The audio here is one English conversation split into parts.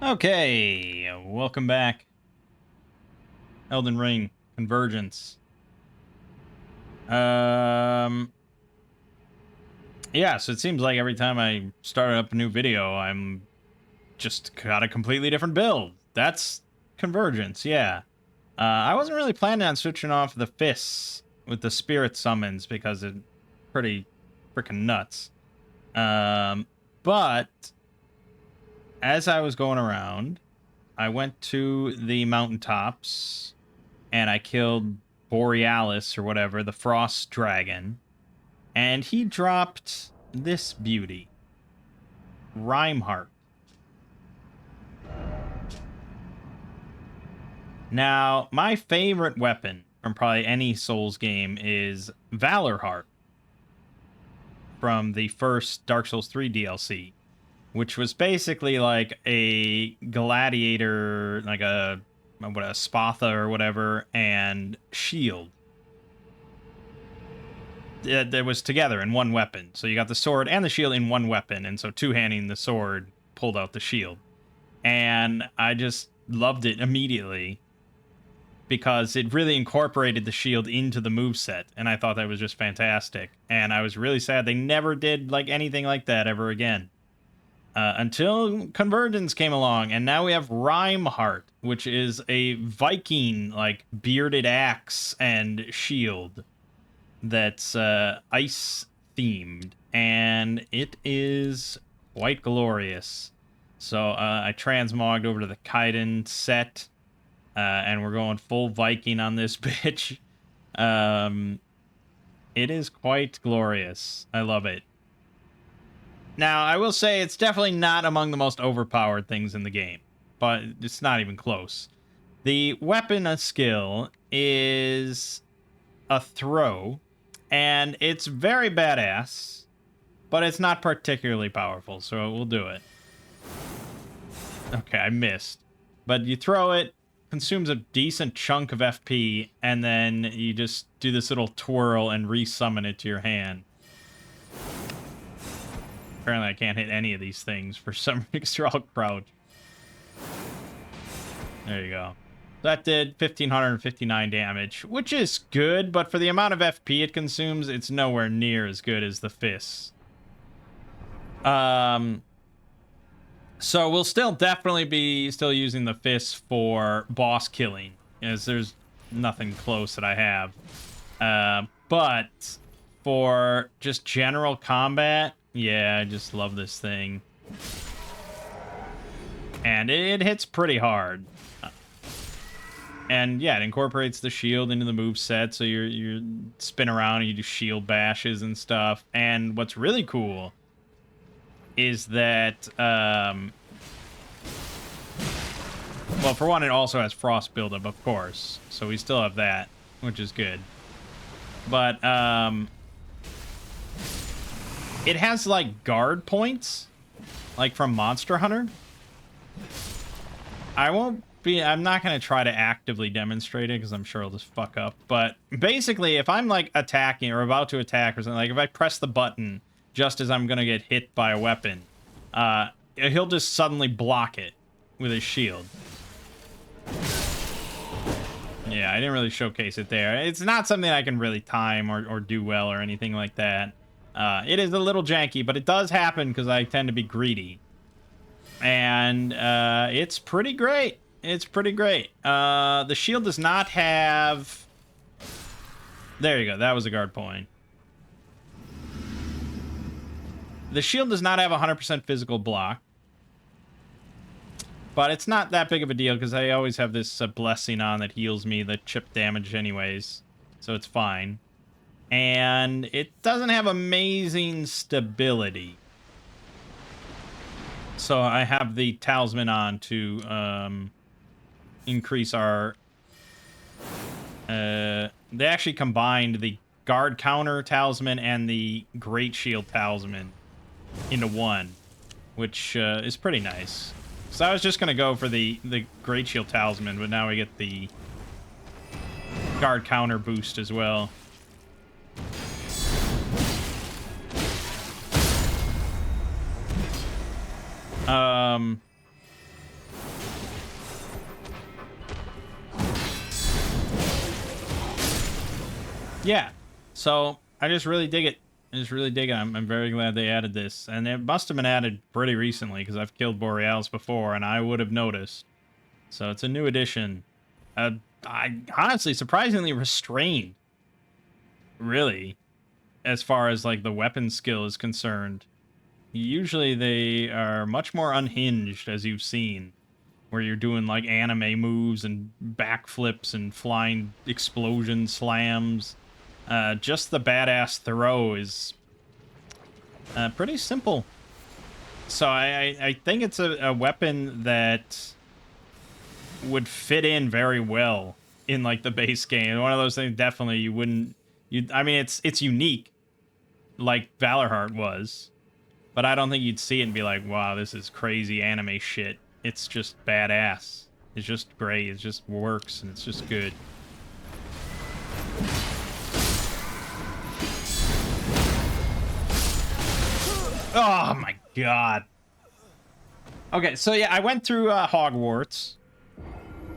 Okay, welcome back. Elden Ring, Convergence. Yeah, so it seems like every time I start up a new video, I'm just got a completely different build. That's Convergence, yeah. I wasn't really planning on switching off the fists with the spirit summons because it's pretty freaking nuts. But as I was going around, I went to the mountaintops and I killed Borealis or whatever, the frost dragon, and he dropped this beauty, Rhymeheart. Now, my favorite weapon from probably any Souls game is Valorheart from the first Dark Souls 3 DLC, which was basically like a gladiator, like a spatha or whatever, and shield that was together in one weapon. So you got the sword and the shield in one weapon, and so two-handing the sword pulled out the shield. And I just loved it immediately because it really incorporated the shield into the moveset, and I thought that was just fantastic. And I was really sad they never did like anything like that ever again. Until Convergence came along, and now we have Rhymeheart, which is a Viking, like, bearded axe and shield that's ice themed, and it is quite glorious. So I transmogged over to the Kaiden set, and we're going full Viking on this bitch. It is quite glorious. I love it. Now, I will say it's definitely not among the most overpowered things in the game, but it's not even close. The weapon skill is a throw, and it's very badass, but it's not particularly powerful, so we'll do it. Okay, I missed. But you throw it, consumes a decent chunk of FP, and then you just do this little twirl and resummon it to your hand. Apparently I can't hit any of these things for some reason, because they're all crouched. There you go. That did 1,559 damage, which is good, but for the amount of FP it consumes, it's nowhere near as good as the fists. So we'll still definitely be using the fists for boss killing, as there's nothing close that I have. But for just general combat, yeah, I just love this thing. And it hits pretty hard. And yeah, it incorporates the shield into the moveset, so you spin around and you do shield bashes and stuff. And what's really cool is that, well, for one, it also has frost buildup, of course. So we still have that, which is good. But, it has, like, guard points, like from Monster Hunter. I'm not going to try to actively demonstrate it, because I'm sure I'll just fuck up. But basically, if I'm, like, attacking or about to attack or something, like, if I press the button just as I'm going to get hit by a weapon, he'll just suddenly block it with his shield. Yeah, I didn't really showcase it there. It's not something I can really time or do well or anything like that. It is a little janky, but it does happen because I tend to be greedy. And it's pretty great. It's pretty great. The shield does not have... There you go. That was a guard point. The shield does not have 100% physical block. But it's not that big of a deal because I always have this blessing on that heals me the chip damage anyways. So it's fine. And it doesn't have amazing stability. So I have the talisman on to increase our... they actually combined the guard counter talisman and the great shield talisman into one, which is pretty nice. So I was just going to go for the great shield talisman, but now we get the guard counter boost as well. Yeah. So I just really dig it. I just really dig it. I'm very glad they added this. And it must have been added pretty recently because I've killed Borealis before and I would have noticed. So it's a new addition. I honestly surprisingly restrained, really, as far as like the weapon skill is concerned. Usually they are much more unhinged, as you've seen, where you're doing like anime moves and backflips and flying explosion slams. Just the badass throw is pretty simple. So I think it's a weapon that would fit in very well in like the base game. One of those things definitely you wouldn't. I mean, it's unique, like Valorheart was, but I don't think you'd see it and be like, wow, this is crazy anime shit. It's just badass. It's just great. It just works and it's just good. Oh my god. Okay, so yeah, I went through Hogwarts,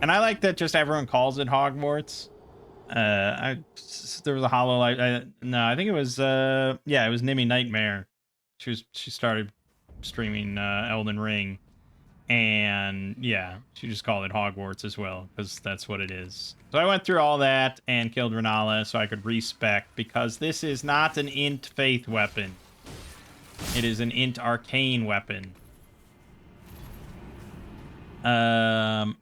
and I like that just everyone calls it Hogwarts. There was a Hollow Light. No, I think it was yeah, it was Nimmy Nightmare. She started streaming Elden Ring, and yeah, she just called it Hogwarts as well because that's what it is. So I went through all that and killed Renala so I could respec, because this is not an int faith weapon. It is an int arcane weapon. And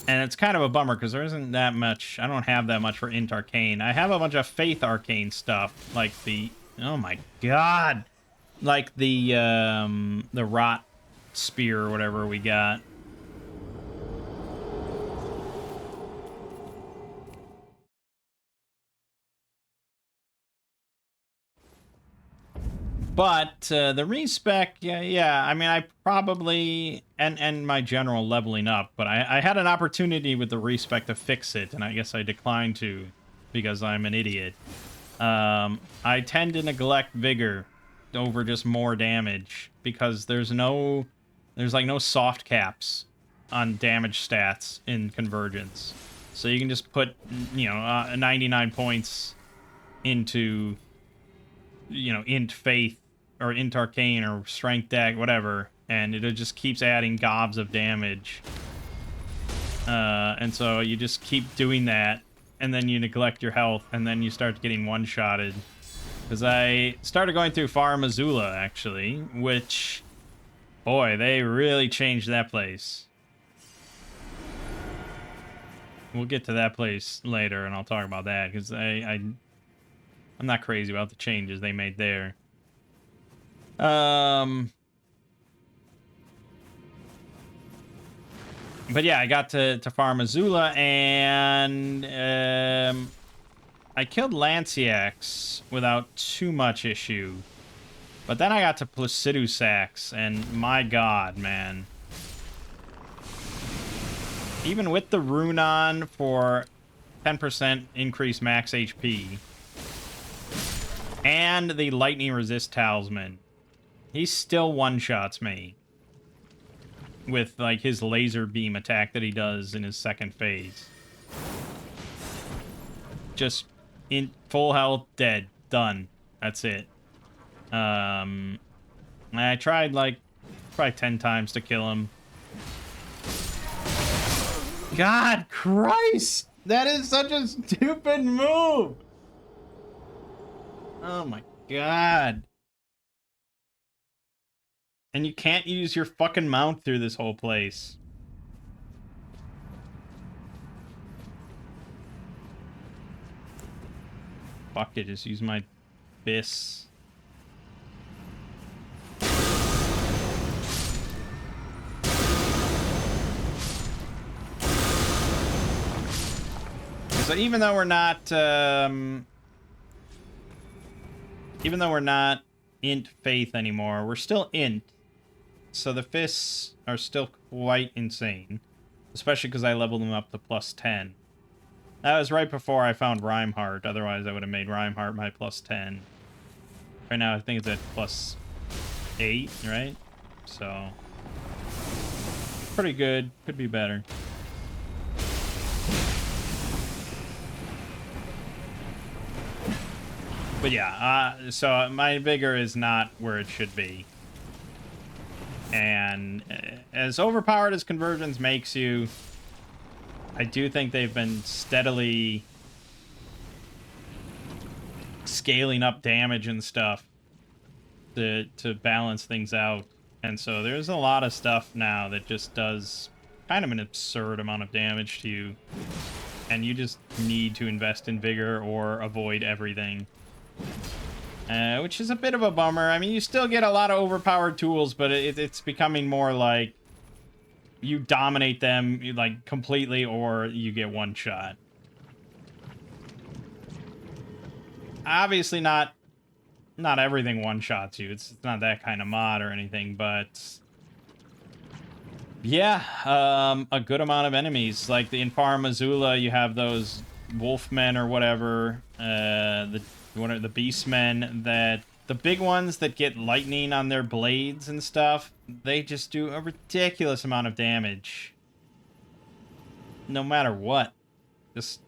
it's kind of a bummer because there isn't that much. I don't have that much for int arcane. I have a bunch of faith arcane stuff, like the, oh my god, like the rot spear or whatever we got. But the respec, yeah, I mean, I probably, and my general leveling up, but I had an opportunity with the respec to fix it, and I guess I declined to because I'm an idiot. I tend to neglect vigor over just more damage because there's like no soft caps on damage stats in Convergence. So you can just put, 99 points into, int faith or int arcane or strength deck, whatever, and it just keeps adding gobs of damage. And so you just keep doing that, and then you neglect your health, and then you start getting one-shotted. Because I started going through Far Missoula, actually, which, boy, they really changed that place. We'll get to that place later, and I'll talk about that, because I'm not crazy about the changes they made there. But yeah, I got to Far Missoula, and I killed Lanciax without too much issue. But then I got to Placidusax, and my god, man. Even with the rune on for 10% increased max HP, and the lightning resist talisman, he still one-shots me with like his laser beam attack that he does in his second phase. Just in full health, dead, done. That's it. I tried like probably 10 times to kill him. God Christ! That is such a stupid move! Oh my god. And you can't use your fucking mount through this whole place. Fuck it, just use my bis. So even though we're not int faith anymore, we're still int. So the fists are still quite insane, especially because I leveled them up to +10. That was right before I found Rhymeheart. Otherwise, I would have made Rhymeheart my +10. Right now, I think it's at +8, right? So pretty good. Could be better. But yeah, so my vigor is not where it should be. And as overpowered as Convergence makes you, I do think they've been steadily scaling up damage and stuff to balance things out. And so there's a lot of stuff now that just does kind of an absurd amount of damage to you. And you just need to invest in vigor or avoid everything. Which is a bit of a bummer. I mean, you still get a lot of overpowered tools, but it's becoming more like you dominate them like completely or you get one shot. Obviously not everything one shots you. It's not that kind of mod or anything, but yeah, a good amount of enemies. Like in Farm Azula, you have those wolfmen or whatever, the beastmen, that the big ones that get lightning on their blades and stuff. They just do a ridiculous amount of damage, no matter what. Just,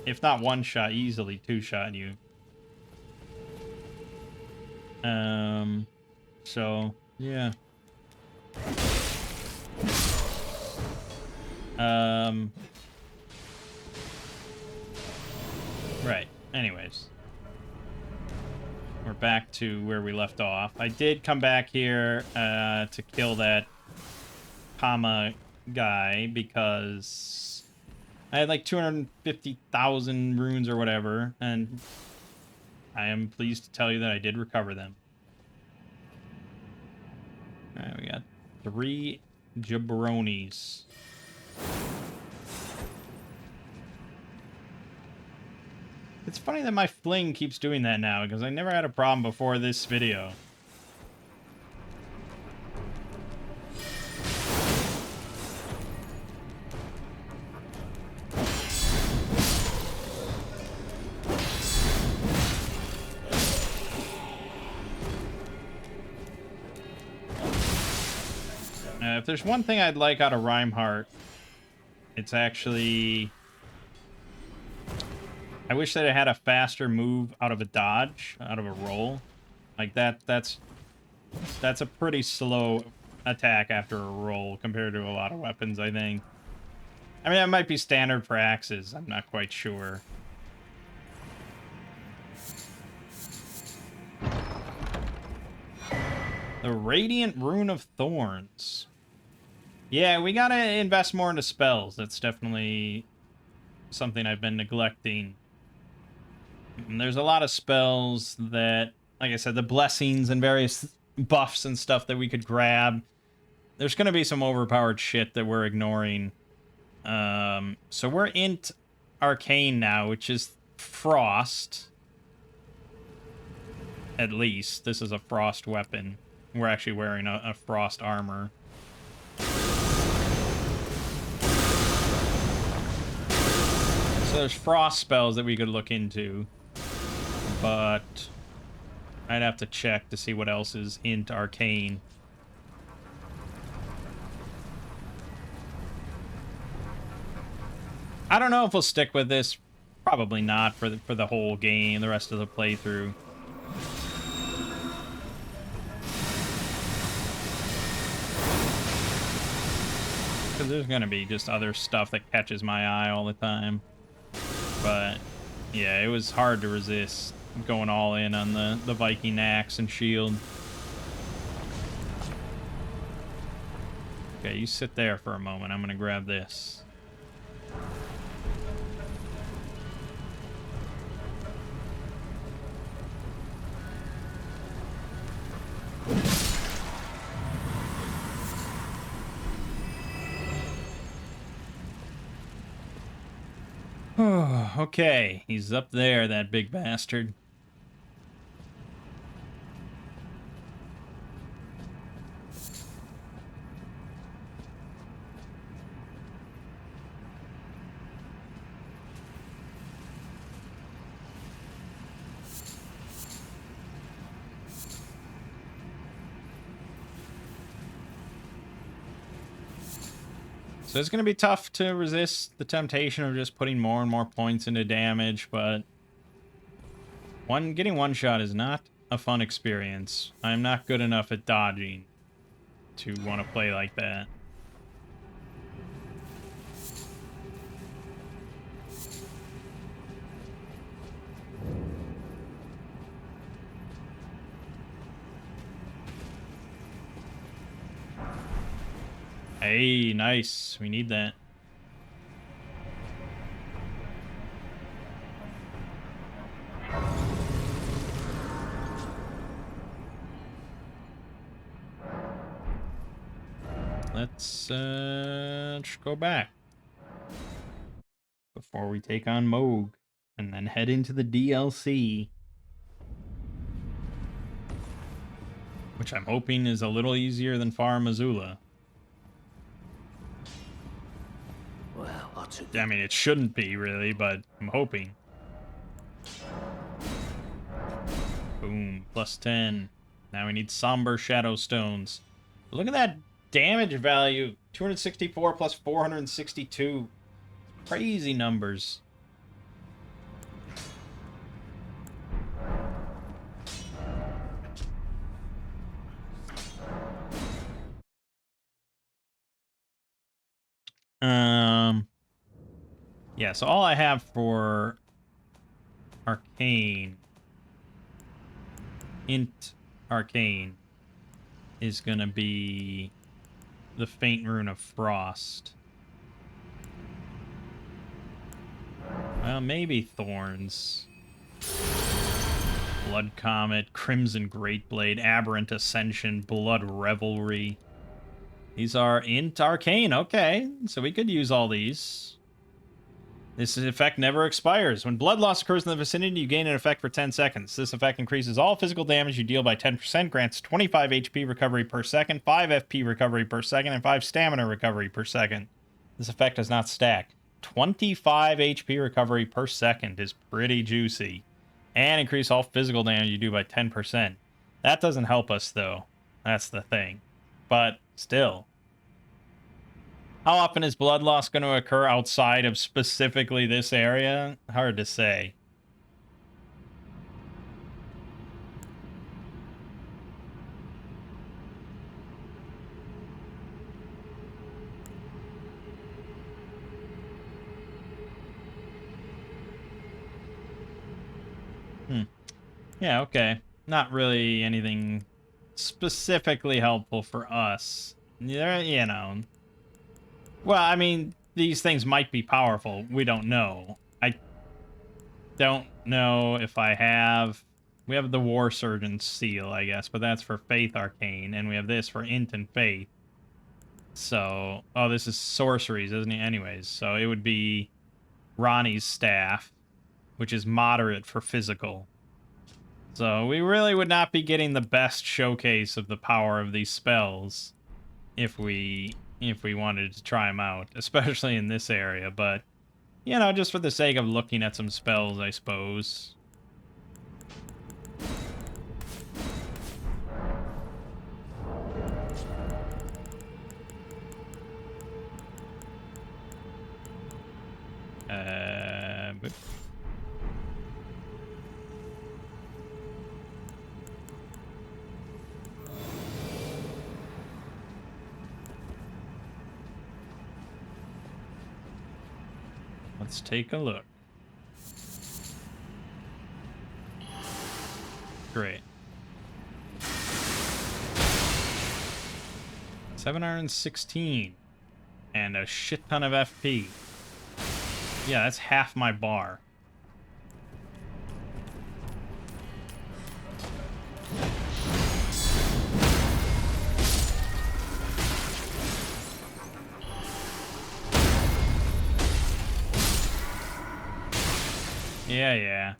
if not one shot, easily two shot you. So yeah. Right. Anyways. We're back to where we left off. I did come back here to kill that Kama guy because I had like 250,000 runes or whatever, and I am pleased to tell you that I did recover them. Alright, we got 3 jabronis. It's funny that my fling keeps doing that now, because I never had a problem before this video. If there's one thing I'd like out of Reinhardt, it's actually... I wish that it had a faster move out of a dodge, out of a roll. Like that's a pretty slow attack after a roll compared to a lot of weapons, I think. I mean, that might be standard for axes. I'm not quite sure. The Radiant Rune of Thorns. Yeah, we gotta invest more into spells. That's definitely something I've been neglecting. And there's a lot of spells that, like I said, the blessings and various buffs and stuff that we could grab. There's going to be some overpowered shit that we're ignoring. So we're int arcane now, which is frost. At least. This is a frost weapon. We're actually wearing a frost armor. So there's frost spells that we could look into. But I'd have to check to see what else is int arcane. I don't know if we'll stick with this. Probably not for the whole game, the rest of the playthrough. Because there's going to be just other stuff that catches my eye all the time. But yeah, it was hard to resist going all in on the Viking axe and shield. Okay, you sit there for a moment. I'm gonna grab this. Okay, he's up there, that big bastard. So it's going to be tough to resist the temptation of just putting more and more points into damage, but Getting one shot is not a fun experience. I'm not good enough at dodging to want to play like that. Hey, nice. We need that. Let's just go back before we take on Mangg and then head into the DLC, which I'm hoping is a little easier than Far Missoula. Well, I mean, it shouldn't be really, but I'm hoping. Boom, plus 10. Now we need Somber Shadow Stones. Look at that damage value. 264 plus 462. Crazy numbers. Yeah, so all I have for Arcane, Int Arcane, is gonna be the Faint Rune of Frost. Well, maybe Thorns. Blood Comet, Crimson Greatblade, Aberrant Ascension, Blood Revelry. These are Int Arcane, okay. So we could use all these. This effect never expires. When blood loss occurs in the vicinity, you gain an effect for 10 seconds. This effect increases all physical damage you deal by 10%, grants 25 HP recovery per second, 5 FP recovery per second, and 5 stamina recovery per second. This effect does not stack. 25 HP recovery per second is pretty juicy. And increase all physical damage you do by 10%. That doesn't help us, though. That's the thing. But still. How often is blood loss going to occur outside of specifically this area? Hard to say. Yeah, okay. Not really anything specifically helpful for us. Yeah, you know. Well, I mean, these things might be powerful. We don't know. I don't know if I have... We have the War Surgeon's Seal, I guess, but that's for Faith Arcane, and we have this for Int and Faith. So... Oh, this is sorceries, isn't it? Anyways, so it would be Ronnie's Staff, which is moderate for physical. So we really would not be getting the best showcase of the power of these spells if we wanted to try them out, especially in this area, but, you know, just for the sake of looking at some spells, I suppose. But... Let's take a look. Great. 716. And a shit ton of FP. Yeah, that's half my bar. Yeah.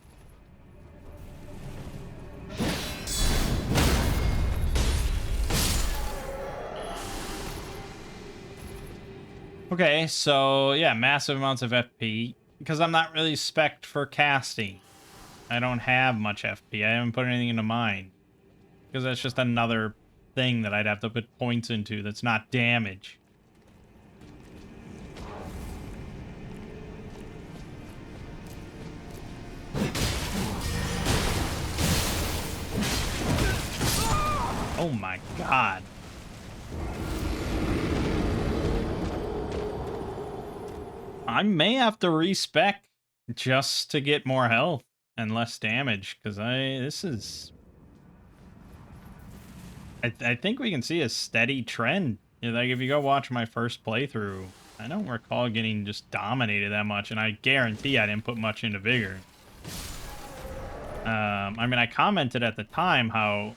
Okay, so yeah, massive amounts of FP, because I'm not really spec'd for casting. I don't have much FP. I haven't put anything into mine, because that's just another thing that I'd have to put points into that's not damage. Oh my god. I may have to respec just to get more health and less damage, because this is... I think we can see a steady trend. Like, if you go watch my first playthrough, I don't recall getting just dominated that much, and I guarantee I didn't put much into Vigor. I mean, I commented at the time how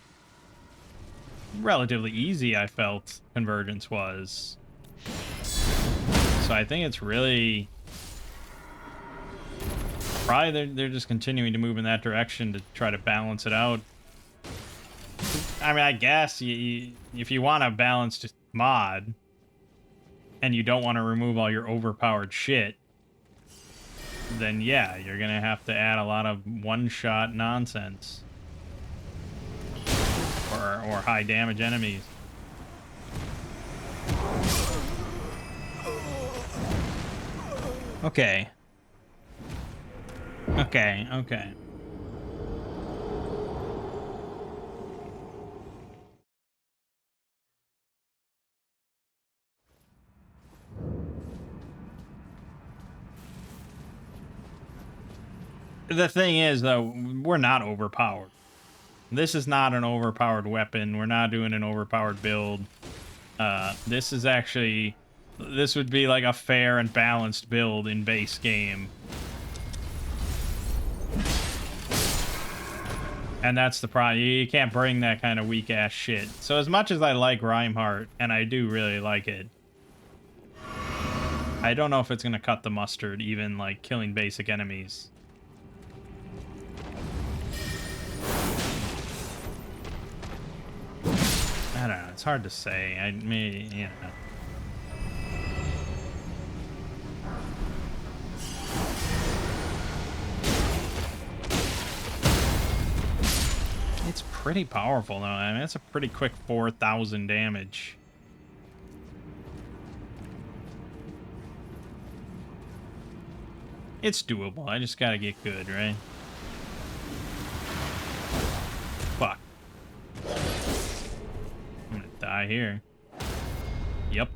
relatively easy I felt Convergence was. So I think it's really... Probably they're just continuing to move in that direction to try to balance it out. I mean, I guess if you want a balanced mod and you don't want to remove all your overpowered shit, then yeah, you're gonna have to add a lot of one-shot nonsense or high damage enemies. Okay. Okay. The thing is, though, we're not overpowered. This is not an overpowered weapon. We're not doing an overpowered build. This is actually... This would be like a fair and balanced build in base game. And that's the problem. You can't bring that kind of weak-ass shit. So as much as I like Reinhardt, and I do really like it, I don't know if it's going to cut the mustard, even, like, killing basic enemies. I don't know. It's hard to say. I mean, you know. It's pretty powerful, though. I mean, that's a pretty quick 4,000 damage. It's doable. I just gotta get good, right? Fuck. I'm gonna die here. Yep.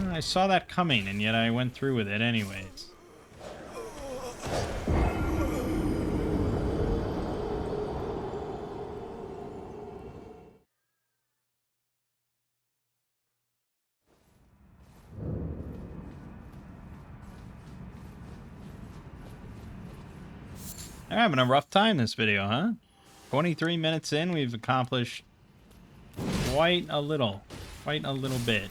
I saw that coming, and yet I went through with it anyways. I'm having a rough time this video, huh? 23 minutes in, we've accomplished quite a little bit.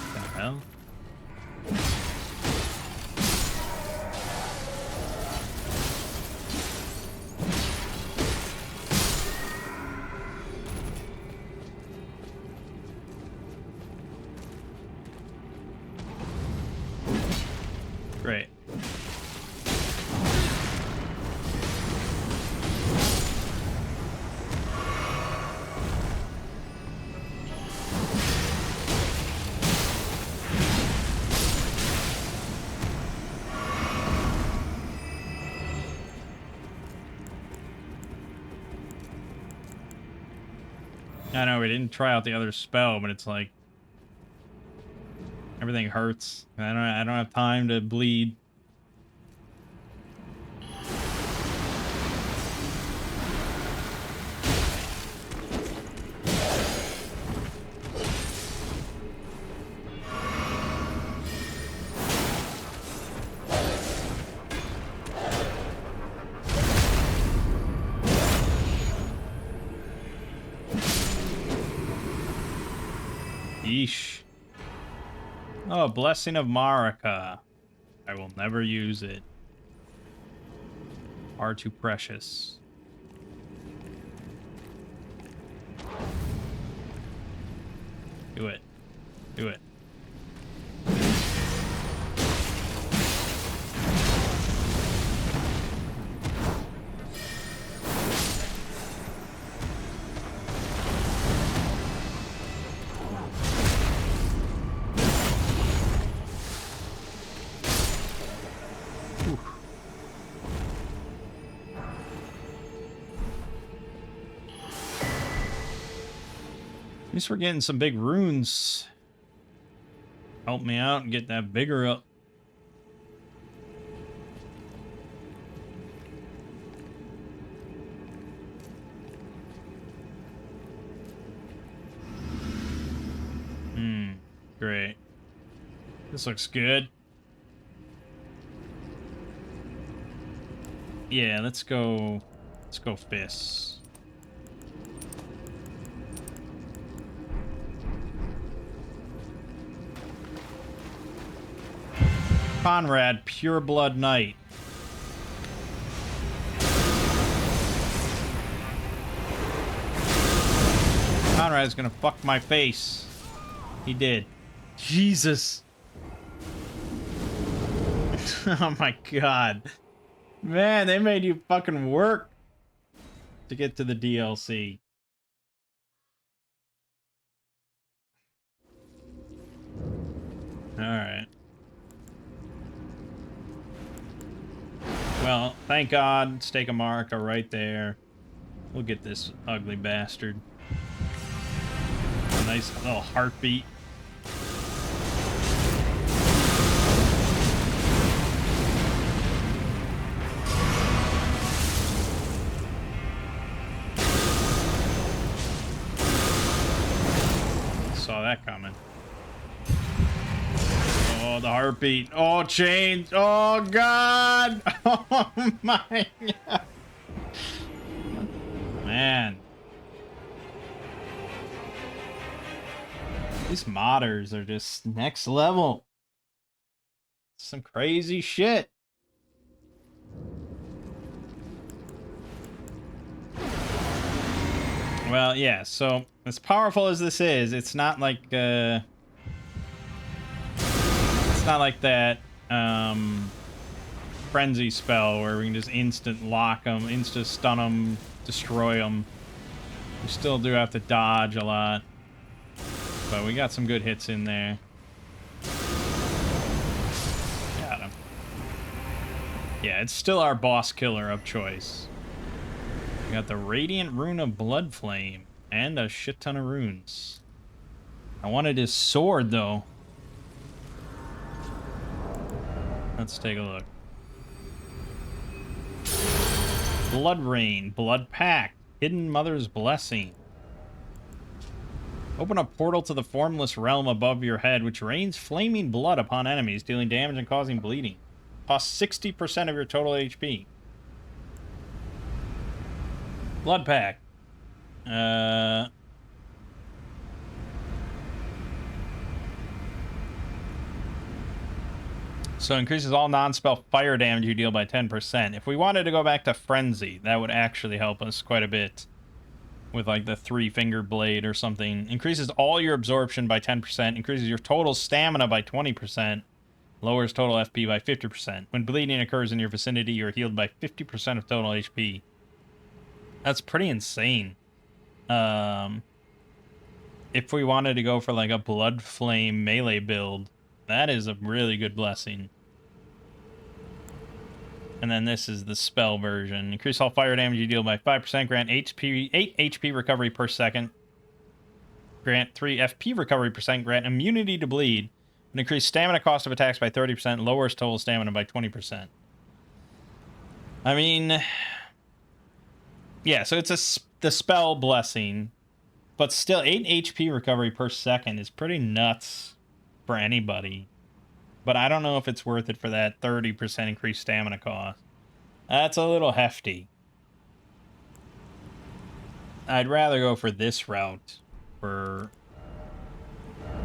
What the hell? Great. I know we didn't try out the other spell, but it's like everything hurts. I don't have time to bleed. Yeesh. Oh, Blessing of Marika. I will never use it. Far too precious. Do it. Do it. At least we're getting some big runes. Help me out and get that vigor up. Great. This looks good. Yeah, let's go fists. Conrad, Pure Blood Knight. Conrad's gonna fuck my face. He did. Jesus. Oh my god. Man, they made you fucking work to get to the DLC. Alright. Well, thank God, Stake of Mark are right there. We'll get this ugly bastard. A nice little heartbeat. Saw that coming. Oh, the heartbeat. Oh, change. Oh, God. Oh, my God. Man. These modders are just next level. Some crazy shit. Well, yeah, so as powerful as this is, it's not like that frenzy spell where we can just instant lock them, insta stun them, destroy them. We still do have to dodge a lot, but we got some good hits in there. Got him. Yeah, it's still our boss killer of choice. We got the Radiant Rune of Blood Flame and a shit ton of runes. I wanted his sword, though. Let's take a look. Blood Rain, Blood Pact, Hidden Mother's Blessing. Open a portal to the formless realm above your head, which rains flaming blood upon enemies, dealing damage and causing bleeding. Costs 60% of your total HP. Blood Pact. So increases all non-spell fire damage you deal by 10%. If we wanted to go back to Frenzy, that would actually help us quite a bit. With like the 3-finger blade or something. Increases all your absorption by 10%. Increases your total stamina by 20%. Lowers total FP by 50%. When bleeding occurs in your vicinity, you're healed by 50% of total HP. That's pretty insane. If we wanted to go for like a Blood Flame melee build, that is a really good blessing. And then this is the spell version. Increase all fire damage you deal by 5%. Grant 8 HP recovery per second. Grant 3 FP recovery %. Grant immunity to bleed. And increase stamina cost of attacks by 30%. Lowers total stamina by 20%. I mean... Yeah, so it's the spell blessing. But still, 8 HP recovery per second is pretty nuts for anybody. But I don't know if it's worth it for that 30% increased stamina cost. That's a little hefty. I'd rather go for this route for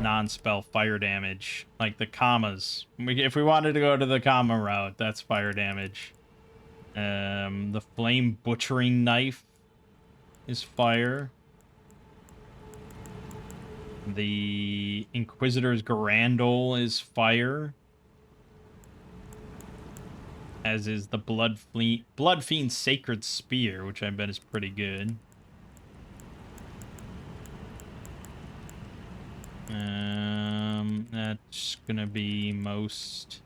non-spell fire damage. Like the commas. If we wanted to go to the comma route, that's fire damage. The Flame Butchering Knife is fire. The Inquisitor's Garandol is fire. As is the Blood Fiend's Sacred Spear, which I bet is pretty good. That's gonna be most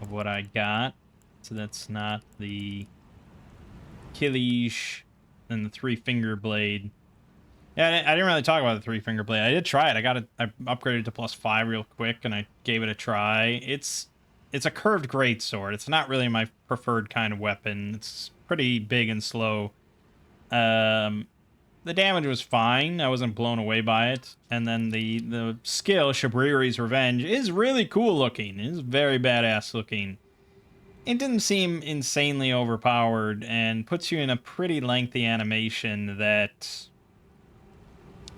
of what I got. So that's not the Achilles and the 3-finger blade. Yeah, I didn't really talk about the 3-finger blade. I did try it. I upgraded to +5 real quick, and I gave it a try. It's a curved greatsword. It's not really my preferred kind of weapon. It's pretty big and slow. The damage was fine. I wasn't blown away by it. And then the skill, Shabriri's Revenge, is really cool looking. It is very badass looking. It didn't seem insanely overpowered and puts you in a pretty lengthy animation that...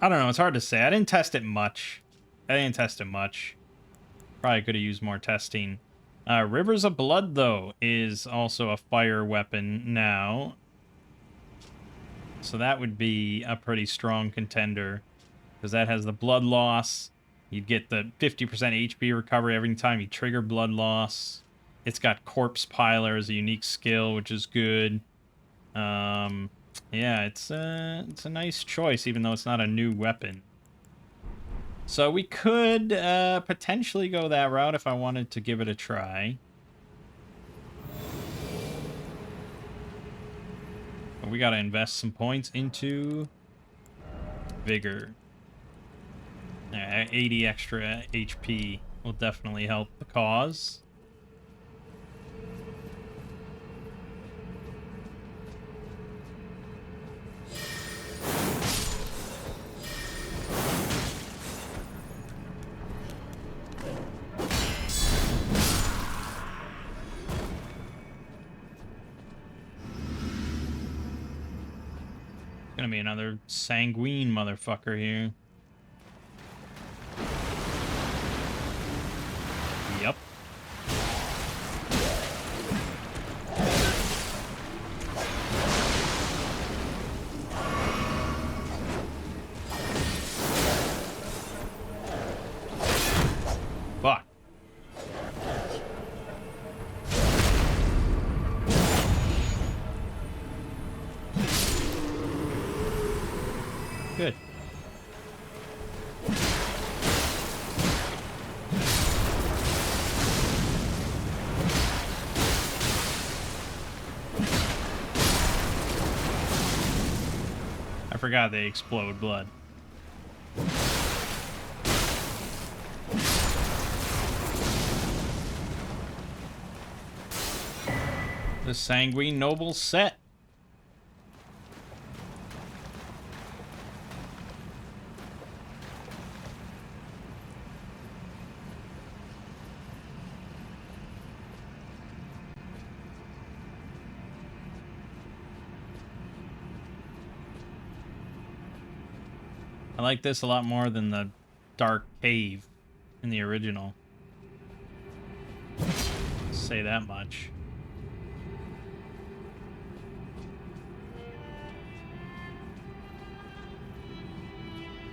I don't know, it's hard to say. I didn't test it much. Probably could have used more testing. Rivers of Blood, though, is also a fire weapon now. So that would be a pretty strong contender, because that has the blood loss. You'd get the 50% HP recovery every time you trigger blood loss. It's got Corpse Piler as a unique skill, which is good. Yeah, it's a nice choice, even though it's not a new weapon. So we could potentially go that route if I wanted to give it a try. But we gotta invest some points into Vigor. 80 extra HP will definitely help the cause. Gonna be another sanguine motherfucker here. Yep. Fuck. Good. I forgot they explode blood. The Sanguine Noble set. I like this a lot more than the Dark Cave in the original. Say that much.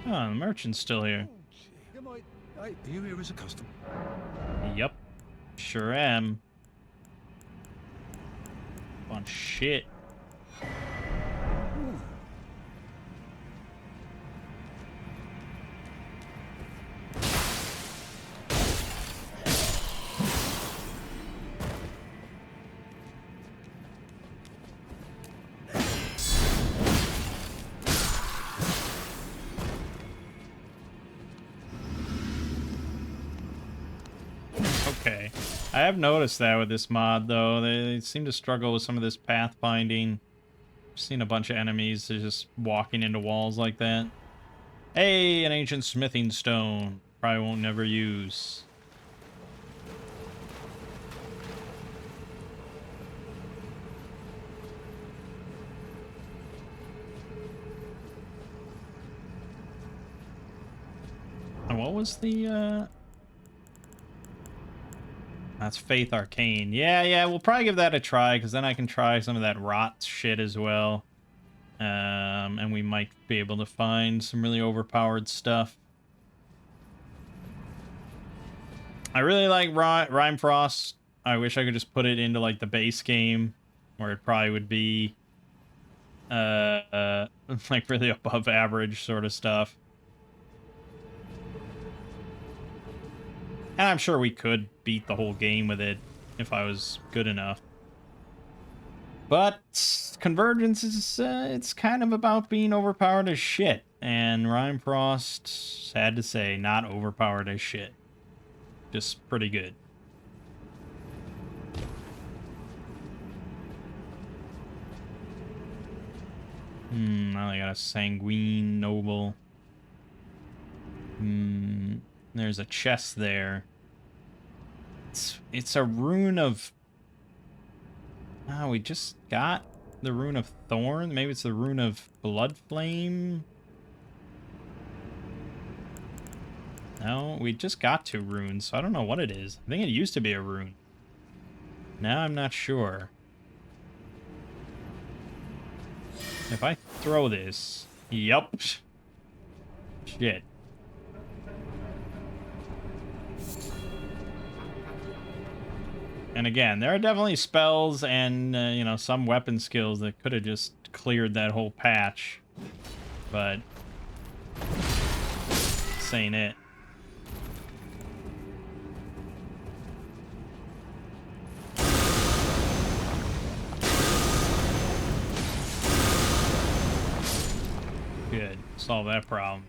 Oh, the merchant's still here. Are you here as a customer? Yep. Sure am. On shit. Okay. I have noticed that with this mod, though. They seem to struggle with some of this pathfinding. I've seen a bunch of enemies just walking into walls like that. Hey, an ancient smithing stone. Probably won't never use. And what was the, That's Faith Arcane. Yeah, we'll probably give that a try, because then I can try some of that rot shit as well. And we might be able to find some really overpowered stuff. I really like Rime Frost. I wish I could just put it into, like, the base game, where it probably would be, like, really above average sort of stuff. And I'm sure we could beat the whole game with it if I was good enough. But Convergence is, it's kind of about being overpowered as shit. And Rhyme Frost, sad to say, not overpowered as shit. Just pretty good. Now I got a Sanguine Noble. There's a chest there. It's a rune of... Oh, we just got the rune of Thorn? Maybe it's the rune of Blood Flame? No, we just got 2 runes, so I don't know what it is. I think it used to be a rune. Now I'm not sure. If I throw this... Yup. Shit. And again, there are definitely spells and, you know, some weapon skills that could have just cleared that whole patch. But... this ain't it. Good. Solve that problem.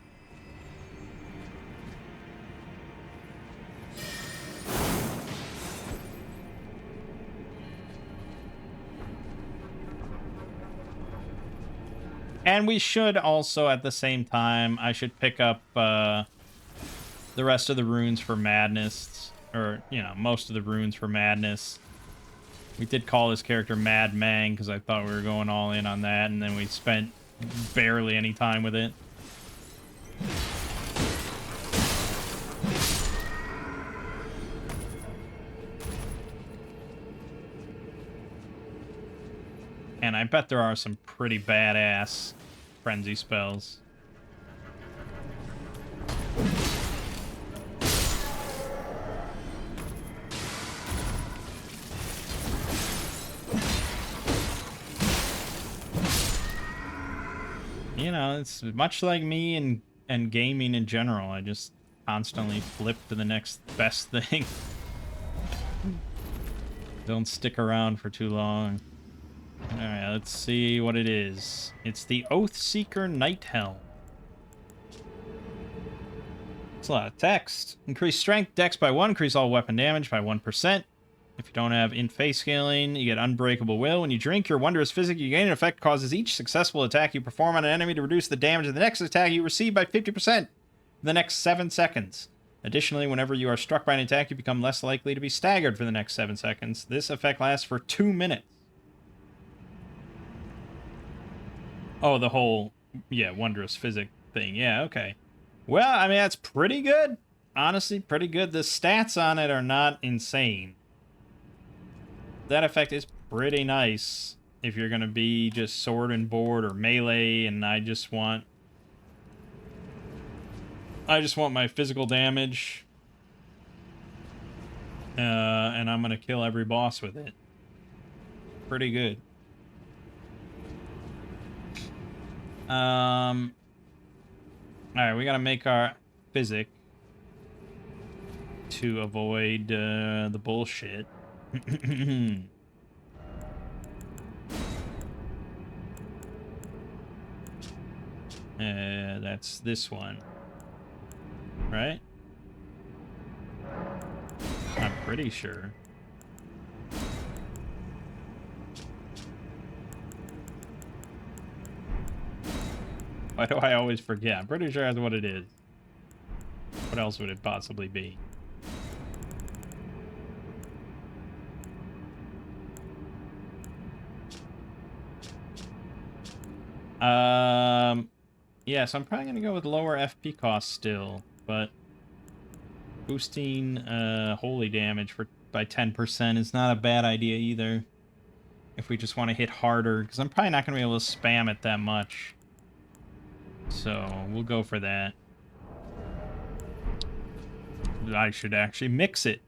And we should also, at the same time, I should pick up the rest of the runes for Madness. Or, you know, most of the runes for Madness. We did call this character Mad Mangg because I thought we were going all in on that, and then we spent barely any time with it. And I bet there are some pretty badass frenzy spells. You know, it's much like me and gaming in general. I just constantly flip to the next best thing. Don't stick around for too long. Alright, let's see what it is. It's the Oathseeker Night Helm. It's a lot of text. Increase strength, dex by 1, increase all weapon damage by 1%. If you don't have in-face scaling, you get Unbreakable Will. When you drink your Wondrous Physic, you gain an effect that causes each successful attack you perform on an enemy to reduce the damage of the next attack you receive by 50% in the next 7 seconds. Additionally, whenever you are struck by an attack, you become less likely to be staggered for the next 7 seconds. This effect lasts for 2 minutes. Oh, the whole, yeah, Wondrous Physic thing. Yeah, okay. Well, I mean, that's pretty good. Honestly, pretty good. The stats on it are not insane. That effect is pretty nice if you're going to be just sword and board or melee, and I just want my physical damage. And I'm going to kill every boss with it. Pretty good. Alright, we gotta make our physic to avoid the bullshit. That's this one. Right? I'm pretty sure. Why do I always forget? I'm pretty sure that's what it is. What else would it possibly be? Yeah, so I'm probably gonna go with lower FP cost still, but boosting holy damage by 10% is not a bad idea either. If we just want to hit harder, because I'm probably not gonna be able to spam it that much. So we'll go for that. I should actually mix it.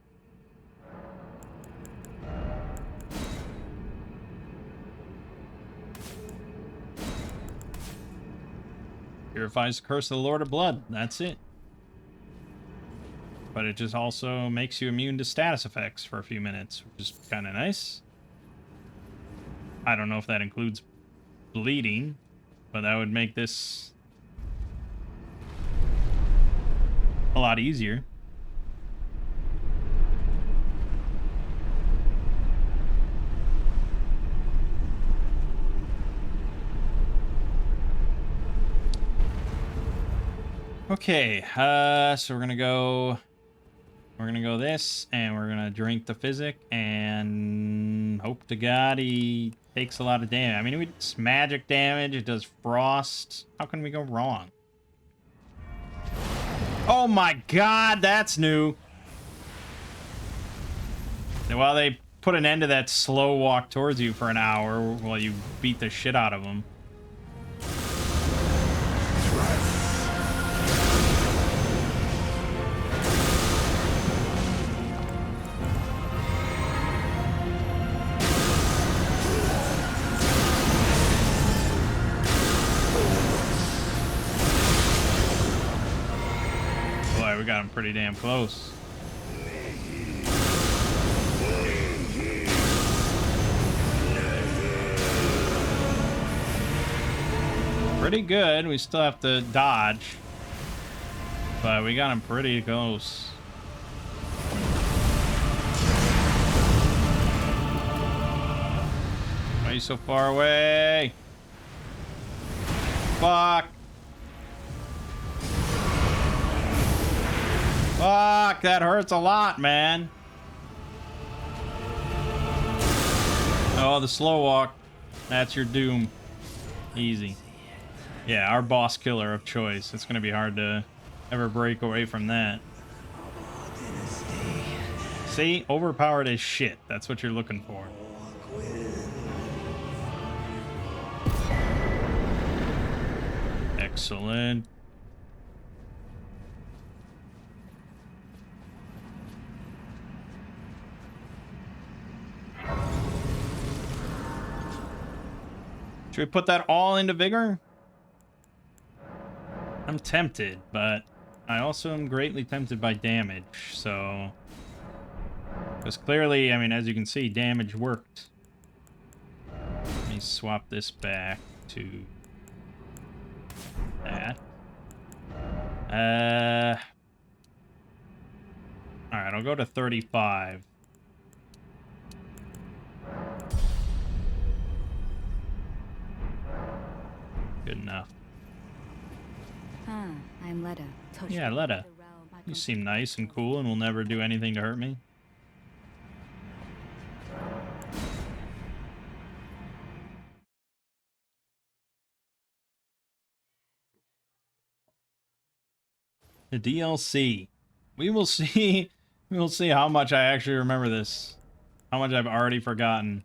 Purifies the curse of the Lord of Blood. That's it. But it just also makes you immune to status effects for a few minutes, which is kind of nice. I don't know if that includes bleeding, but that would make this a lot easier. Okay, so we're gonna go this, and we're gonna drink the physic, and hope to God he takes a lot of damage. I mean, it's magic damage, it does frost. How can we go wrong? Oh my God, that's new. Well, they put an end to that slow walk towards you for an hour while you beat the shit out of them. Boy, we got him pretty damn close. Pretty good. We still have to dodge, but we got him pretty close. Why are you so far away? Fuck. Fuck, that hurts a lot, man. Oh, the slow walk. That's your doom. Easy. Yeah, our boss killer of choice. It's going to be hard to ever break away from that. See? Overpowered as shit. That's what you're looking for. Excellent. Should we put that all into vigor? I'm tempted, but I also am greatly tempted by damage, so... Because clearly, I mean, as you can see, damage worked. Let me swap this back to... that. Alright, I'll go to 35. Good enough. I'm Letta. Yeah, Letta. You seem nice and cool and will never do anything to hurt me. The DLC. We will see. We will see how much I actually remember this. How much I've already forgotten.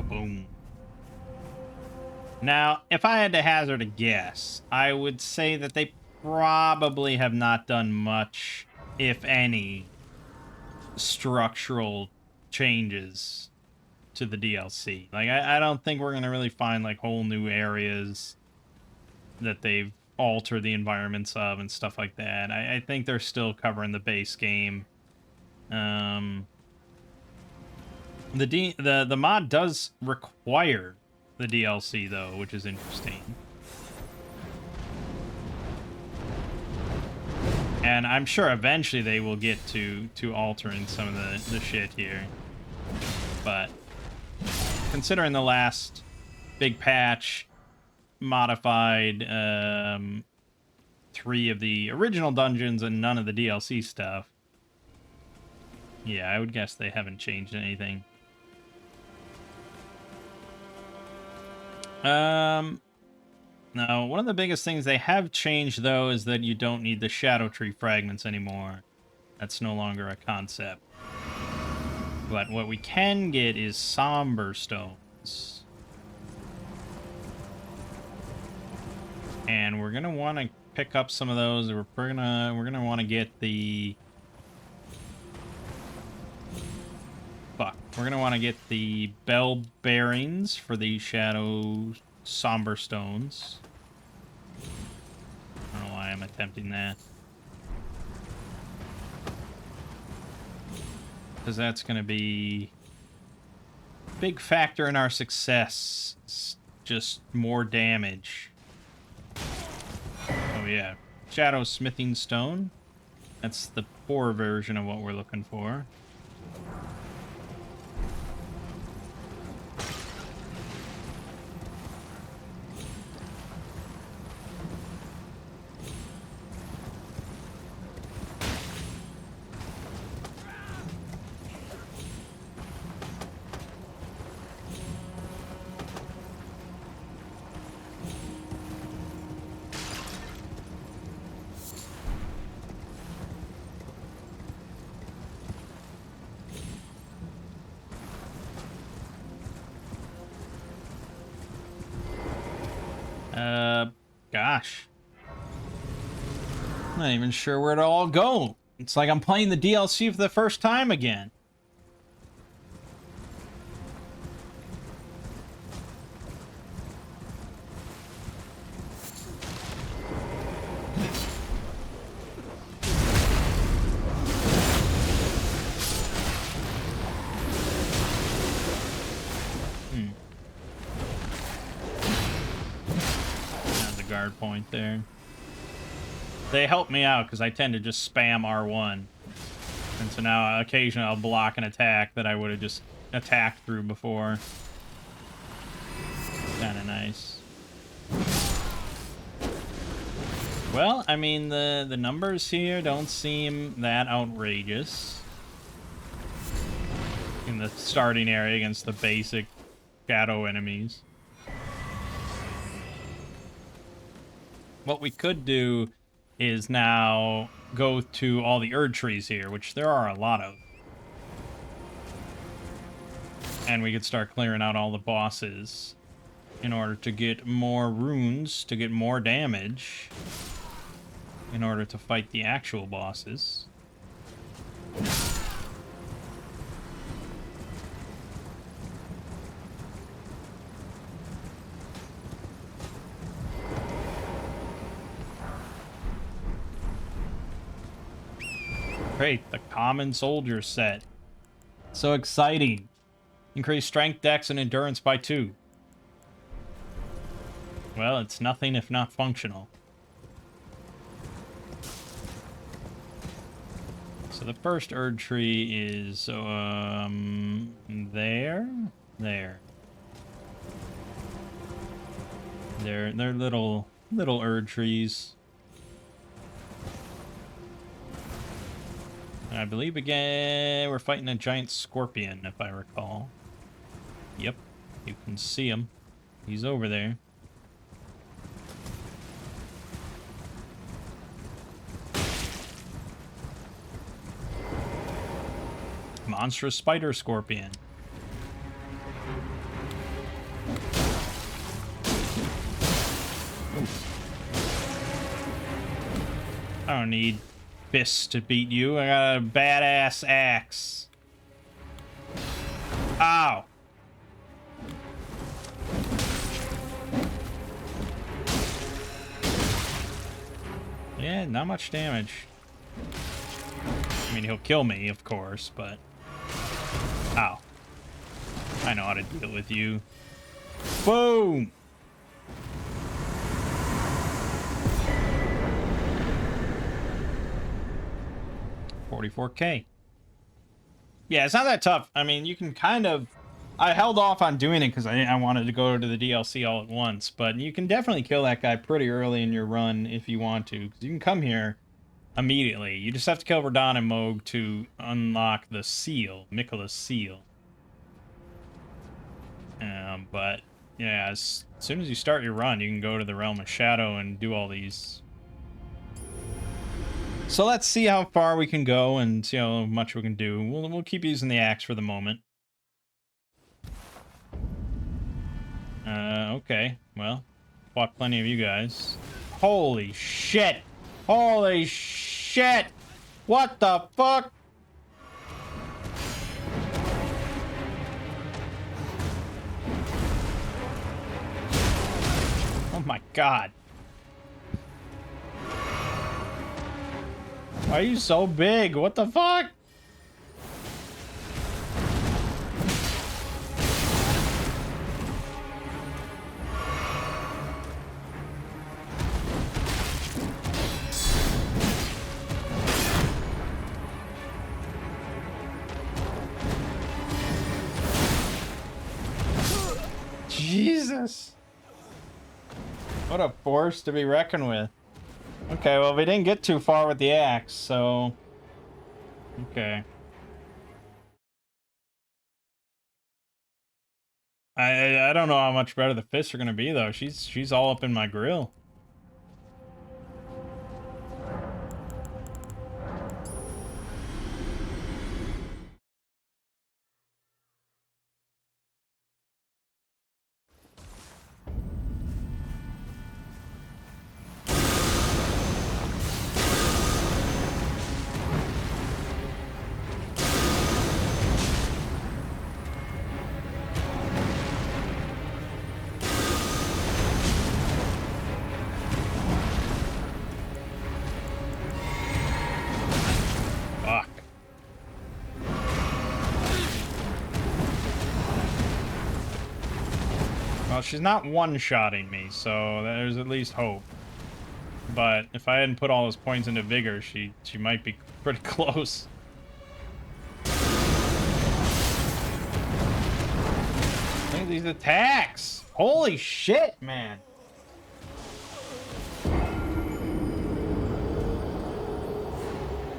Boom. Now, if I had to hazard a guess, I would say that they probably have not done much, if any, structural changes to the DLC. Like, I don't think we're going to really find, like, whole new areas that they've altered the environments of and stuff like that. I think they're still covering the base game. The mod does require the DLC though, which is interesting. And I'm sure eventually they will get to altering some of the shit here. But considering the last big patch modified 3 of the original dungeons and none of the DLC stuff, yeah, I would guess they haven't changed anything. Now, one of the biggest things they have changed, though, is that you don't need the Shadow Tree fragments anymore. That's no longer a concept. But what we can get is Somber Stones. And we're going to want to pick up some of those. We're gonna want to get the... Fuck. We're going to want to get the Bell Bearings for the Shadow Somber Stones. I don't know why I'm attempting that. because that's going to be a big factor in our success. It's just more damage. Oh yeah, Shadow Smithing Stone. That's the poor version of what we're looking for. Gosh. I'm not even sure where to all go. It's like I'm playing the DLC for the first time again. Guard point there. They help me out because I tend to just spam R1. And so now occasionally I'll block an attack that I would have just attacked through before. Kind of nice. Well, I mean, the numbers here don't seem that outrageous. In the starting area against the basic shadow enemies. What we could do is now go to all the Erd trees here, which there are a lot of. And we could start clearing out all the bosses in order to get more runes, to get more damage, in order to fight the actual bosses. Great, the common soldier set. So exciting. Increase strength, dex, and endurance by 2. Well, it's nothing if not functional. So the first Erd tree is there. They're little Erd trees. And I believe again we're fighting a giant scorpion, if I recall. Yep, you can see him. He's over there. Monstrous spider scorpion. I don't need fists to beat you. I got a badass axe. Ow. Yeah, not much damage. I mean, he'll kill me, of course, but... Ow. I know how to deal with you. Boom! $44K. Yeah, it's not that tough. I mean, you can kind of... I held off on doing it because I wanted to go to the DLC all at once, but you can definitely kill that guy pretty early in your run if you want to, because you can come here immediately. You just have to kill Radahn and Mangg to unlock the seal, Miquella's seal. But, yeah, as soon as you start your run, you can go to the Realm of Shadow and do all these. So let's see how far we can go and see how much we can do. We'll keep using the axe for the moment. Okay. Well, fought plenty of you guys. Holy shit! Holy shit! What the fuck? Oh my god. Why are you so big? What the fuck? Jesus. What a force to be reckoned with. Okay, well, we didn't get too far with the axe, so... Okay. I don't know how much better the fists are gonna be, though. She's all up in my grill. Fuck. Well, she's not one-shotting me, so there's at least hope. But if I hadn't put all those points into Vigor, she might be pretty close. Look at these attacks! Holy shit, man!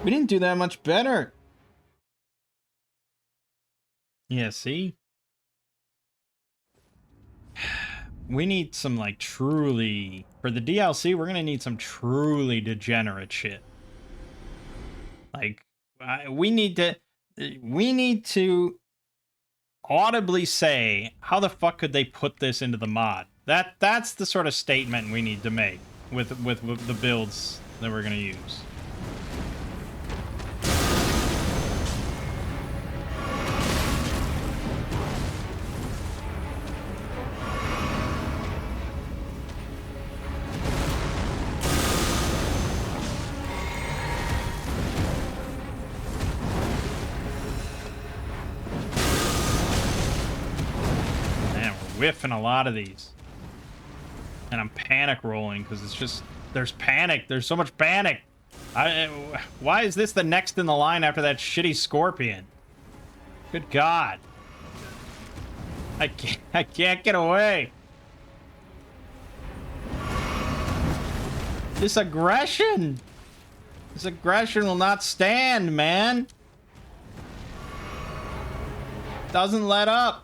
We didn't do that much better. Yeah, see? We need some, like, truly... For the DLC, we're gonna need some truly degenerate shit. Like, we need to audibly say, how the fuck could they put this into the mod? That's the sort of statement we need to make with the builds that we're gonna use. Whiffing a lot of these, and I'm panic rolling because it's just there's panic. There's so much panic. Why is this the next in the line after that shitty scorpion? Good God, I can't get away. This aggression will not stand, man. Doesn't let up.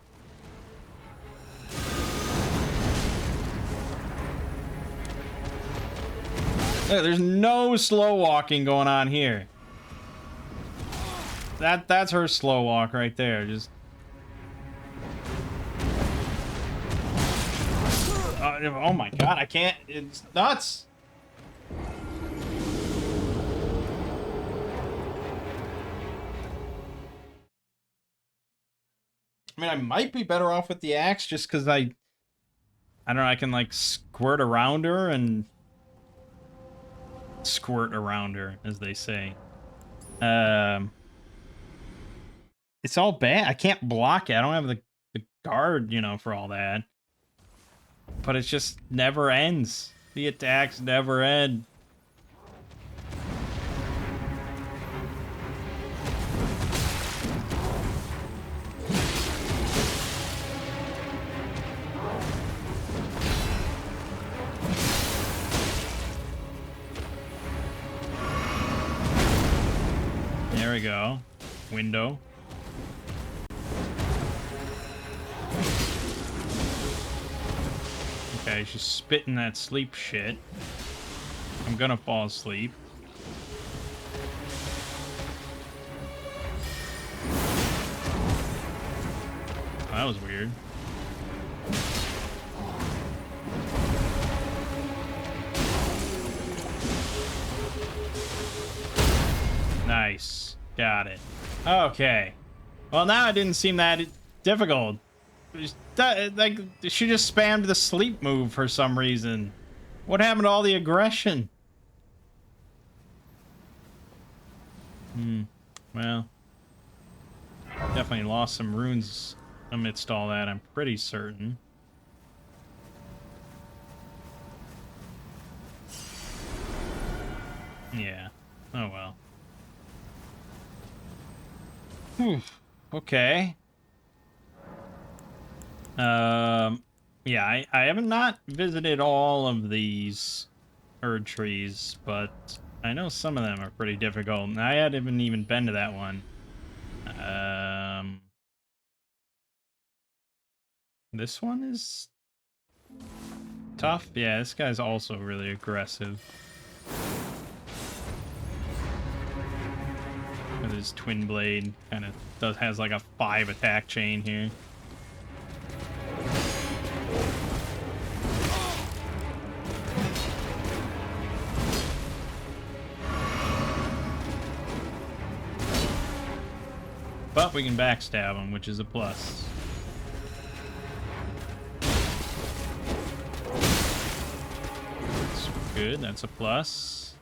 Look, there's no slow walking going on here. That's her slow walk right there. Just oh my God, I can't. It's nuts. I mean, I might be better off with the axe just because I don't know, I can like squirt around her and squirt around her, as they say. It's all bad. I can't block it. I don't have the guard, you know, for all that. But it just never ends. The attacks never end. There we go. Window. Okay, she's spitting that sleep shit. I'm gonna fall asleep. Oh, that was weird. Nice. Got it. Okay. Well, now it didn't seem that difficult. Like, she just spammed the sleep move for some reason. What happened to all the aggression? Well, definitely lost some runes amidst all that, I'm pretty certain. Yeah. Oh well. Okay. Yeah, I have not visited all of these Erd trees, but I know some of them are pretty difficult, and I hadn't even been to that one. This one is tough. Yeah, this guy's also really aggressive. With his twin blade, kind of has like a 5 attack chain here. But we can backstab him, which is a plus. That's good, that's a plus.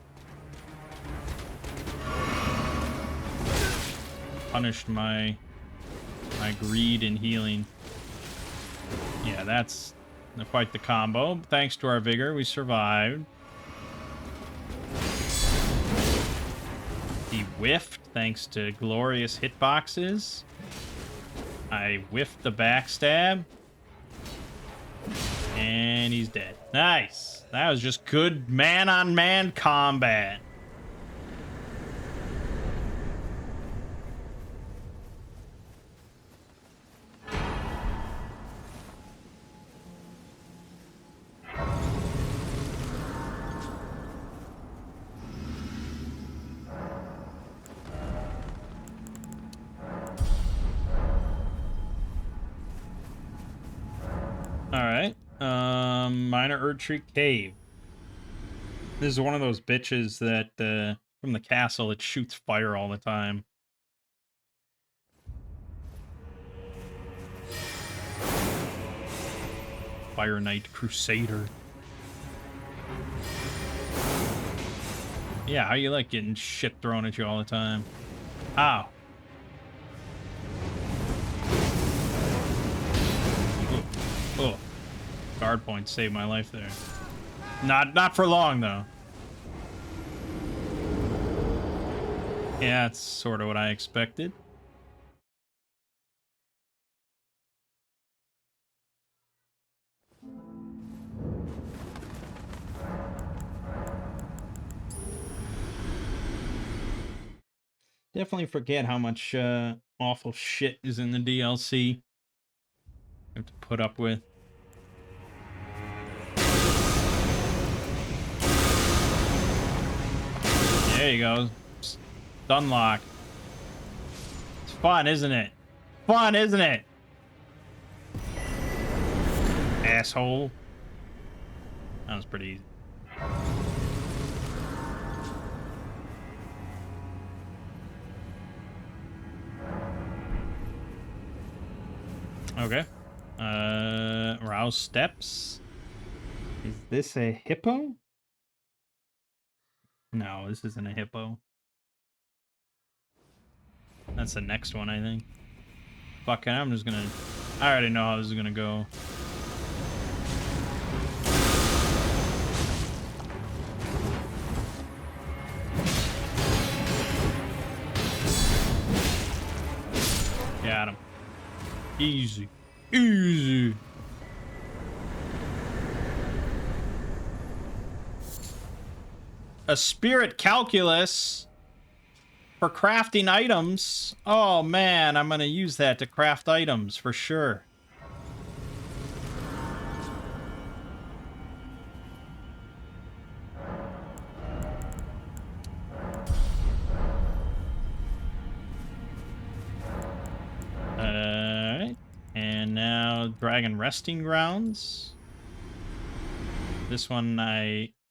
Punished my greed and healing. Yeah, that's quite the combo. Thanks to our vigor, we survived. He whiffed thanks to glorious hitboxes. I whiffed the backstab. And he's dead. Nice. That was just good man-on-man combat. Alright. Minor Erdtree Cave. This is one of those bitches that, from the castle, it shoots fire all the time. Fire Knight Crusader. Yeah, how you like getting shit thrown at you all the time? Ow. Oh. Guard point saved my life there. Not for long, though. Yeah, that's sort of what I expected. Definitely forget how much awful shit is in the DLC. You have to put up with. There you go. Stun lock. It's fun, isn't it? Fun, isn't it? Asshole. That was pretty easy. Okay. Rouse steps. Is this a hippo? No, this isn't a hippo. That's the next one, I think. Fuck it, I'm just gonna... I already know how this is gonna go. Got him. Easy. Easy. A spirit calculus for crafting items. Oh man, I'm gonna use that to craft items for sure. Alright. And now Dragon Resting Grounds. This one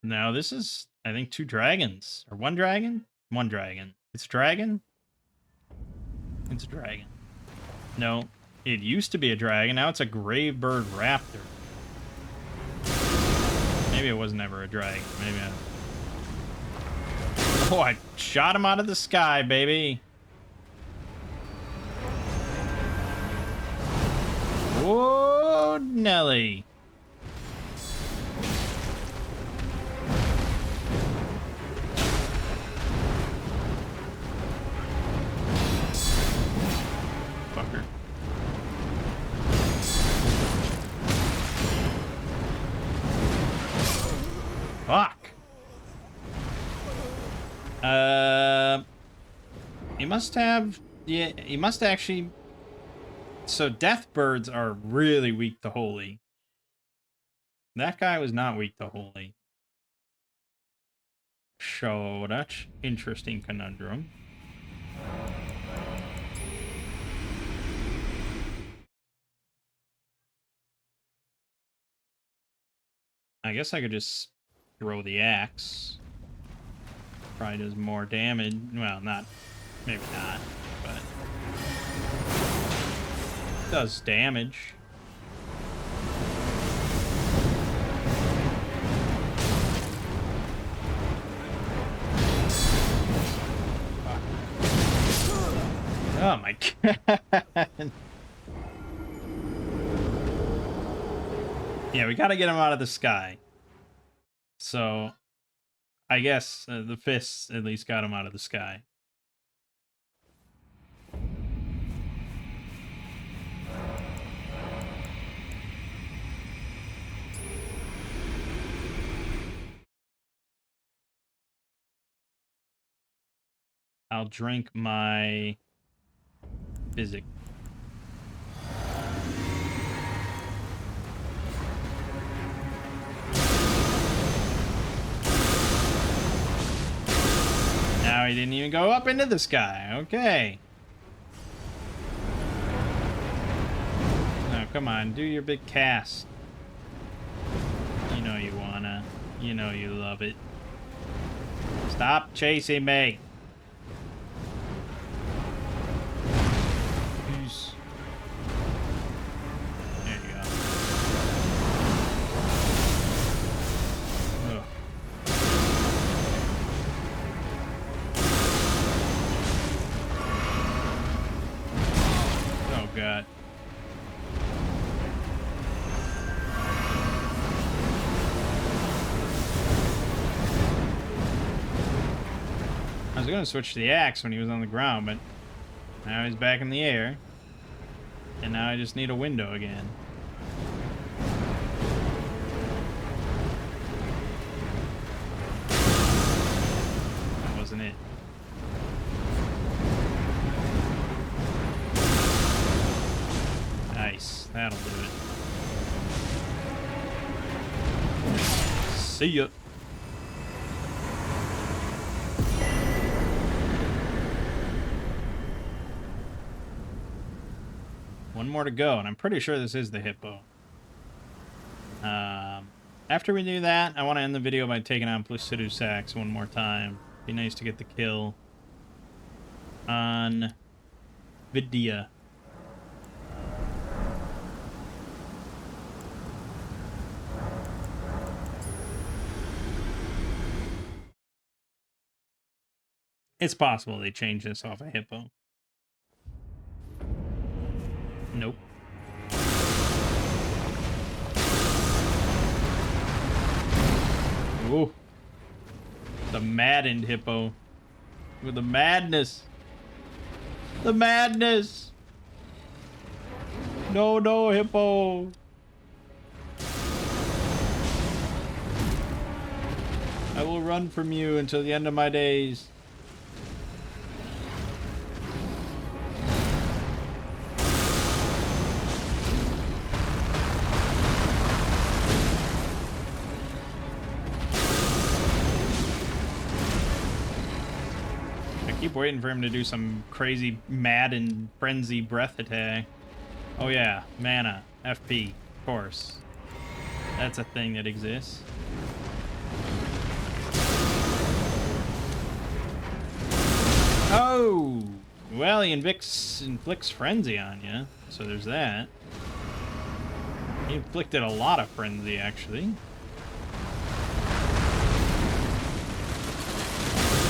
now this is, I think, 2 dragons. Or 1 dragon? 1 dragon. It's a dragon? It's a dragon. No, it used to be a dragon. Now it's a Gravebird Raptor. Maybe it was never a dragon. Maybe I... Oh, I shot him out of the sky, baby. Whoa, Nelly. Fucker. He must have. Yeah, he must actually. So death birds are really weak to holy. That guy was not weak to holy. So that's interesting conundrum. I guess I could just throw the axe. Probably does more damage. Well, not, maybe not, but does damage. Oh my god. Yeah, we gotta get him out of the sky. So, I guess the fists at least got him out of the sky. I'll drink my physic. Now he didn't even go up into the sky. Okay. Now, come on, do your big cast. You know you wanna. You know you love it. Stop chasing me. Peace. There you go. Ugh. Oh god. I was going to switch to the axe when he was on the ground, but now he's back in the air. And now I just need a window again. That wasn't it. Nice. That'll do it. See ya. One more to go, and I'm pretty sure this is the hippo. After we do that, I want to end the video by taking on Placidusax one more time. Be nice to get the kill on Vidya. It's possible they changed this off a hippo. Nope. Ooh. The maddened hippo. With the madness. The madness. No, no, hippo. I will run from you until the end of my days. Keep waiting for him to do some crazy mad and frenzy breath attack. Oh yeah, mana, FP, of course. That's a thing that exists. Oh! Well, he inflicts frenzy on you, so there's that. He inflicted a lot of frenzy, actually.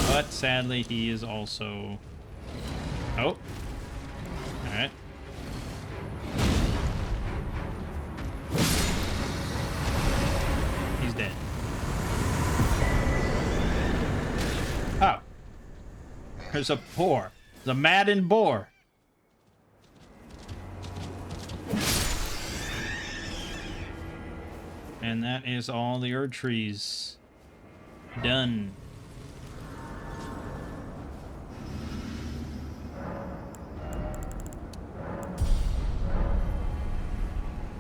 But sadly, he is also... Oh. Alright. He's dead. Oh. There's a boar. There's a maddened boar. And that is all the Erd trees. Done.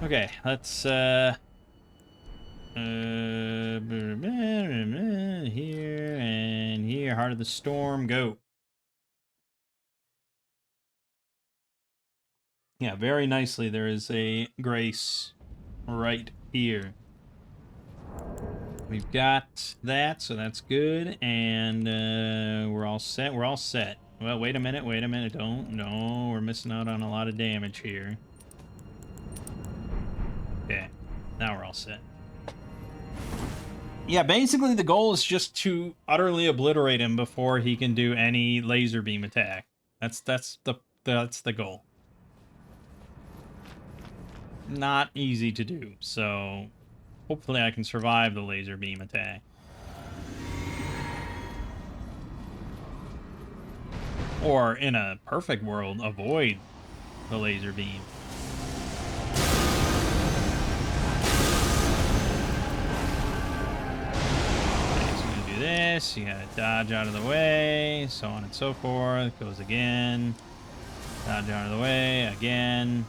Okay, let's here and here, Heart of the Storm, go. Yeah, very nicely. There is a grace right here. We've got that, so that's good, and we're all set. We're all set. Well, wait a minute, wait a minute. Don't, no, we're missing out on a lot of damage here. Okay, now we're all set. Yeah, basically the goal is just to utterly obliterate him before he can do any laser beam attack. That's the goal. Not easy to do, so hopefully I can survive the laser beam attack. Or, in a perfect world, avoid the laser beam. Okay, so I'm gonna do this. You gotta dodge out of the way, so on and so forth. Goes again. Dodge out of the way, again.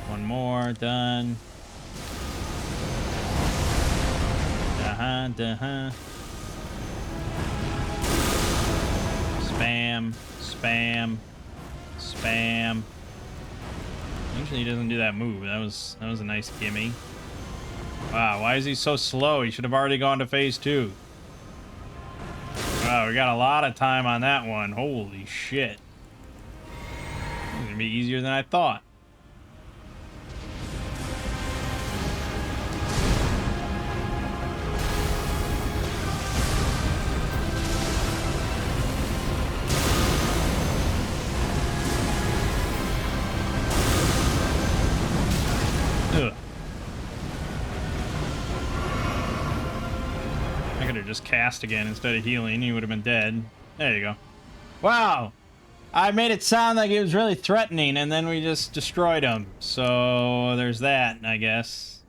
One more, done. Spam, spam, spam. Usually he doesn't do that move. That was a nice gimme. Wow, why is he so slow? He should have already gone to phase 2. Wow, we got a lot of time on that one. Holy shit. It's gonna be easier than I thought. Just cast again instead of healing, he would have been dead. There you go. Wow, I made it sound like it was really threatening, and then we just destroyed him. So there's that, I guess.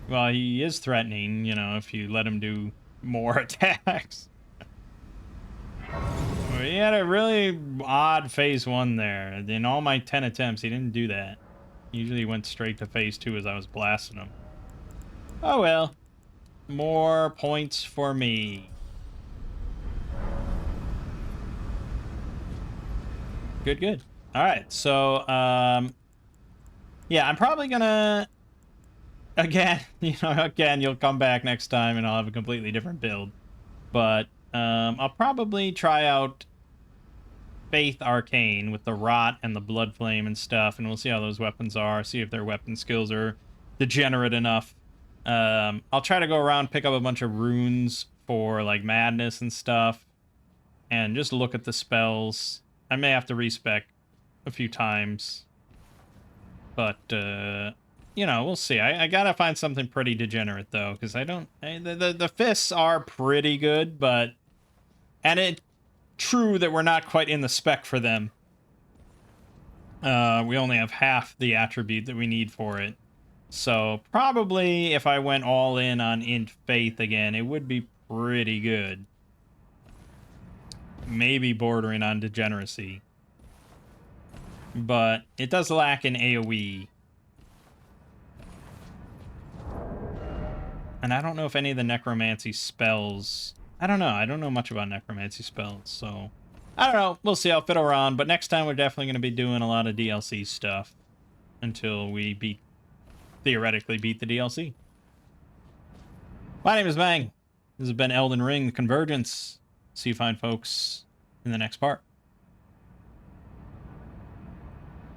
Well, he is threatening, you know, if you let him do more attacks. Well, he had a really odd phase 1 there. In all my 10 attempts, he didn't do that. He usually went straight to phase 2 as I was blasting him. Oh well. More points for me. Good, good. All right, so, yeah, I'm probably gonna, again, again, you'll come back next time and I'll have a completely different build. But, I'll probably try out Faith Arcane with the Rot and the Blood Flame and stuff, and we'll see how those weapons are, see if their weapon skills are degenerate enough. I'll try to go around, pick up a bunch of runes for, like, madness and stuff, and just look at the spells. I may have to respec a few times, but, you know, we'll see. I gotta find something pretty degenerate, though, because the fists are pretty good, but, and it's true that we're not quite in the spec for them. We only have half the attribute that we need for it. So probably if I went all in on Int Faith again, it would be pretty good. Maybe bordering on degeneracy. But it does lack in AoE. And I don't know if any of the necromancy spells... I don't know. I don't know much about necromancy spells, so... I don't know. We'll see. I'll fiddle around. But next time we're definitely going to be doing a lot of DLC stuff. Until we theoretically beat the DLC. My name is Mangg. This has been Elden Ring, Convergence. See you fine folks in the next part.